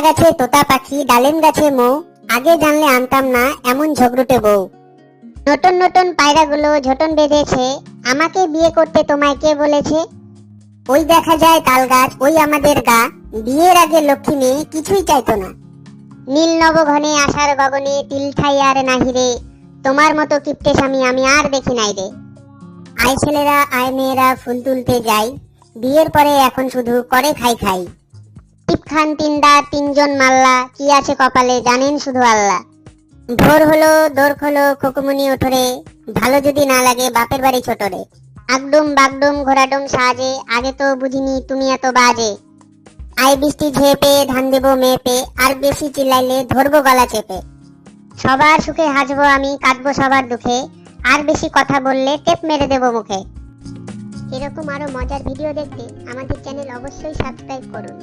গাছে তোতা পাখি, ডালিম গাছে মৌ, আগে জানলে আনতাম না এমন ঝগড়ুটে বউ। নতুন নতুন পায়রাগুলো ঝোটন বেঁধেছে, আমাকে বিয়ে করতে তোমায় কে বলেছে? ওই দেখা যায় তাল গাছ, ওই আমাদের গা, বিয়ের আগে লক্ষ্মী মেয়ে কিছুই চাইতো না। নীল নবঘনে আশার গগনে তিল ঠাই আর নাহিরে, তোমার মতো কিপটে স্বামী আমি আর দেখি নাই রে। আয় ছেলেরা আয় মেয়েরা ফুল তুলতে যাই, বিয়ের পরে এখন শুধু করে খাই খাই। টিপ খান তিনদা তিনজন মাল্লা, কি আছে কপালে জানেন শুধু আল্লাহ। ভোর হলো দোর খোলো খুকুমনি ওঠরে, ভালো যদি না লাগে বাপের বাড়ি ছোটরে। আগডুম বাগডুম ঘোড়াডুম সাজে, আগে তো বুঝিনি তুমি এত বাজে। আই বৃষ্টি ঝেপে ধান দেবো মেপে, আর বেশি চিল্লাইলে ধরবো গলা চেপে। সবার সুখে হাসবো আমি, কাটবো সবার দুঃখে, আর বেশি কথা বললে টেপ মেরে দেবো মুখে। এরকম আরো মজার ভিডিও দেখতে আমাদের চ্যানেল অবশ্যই সাবস্ক্রাইব করুন।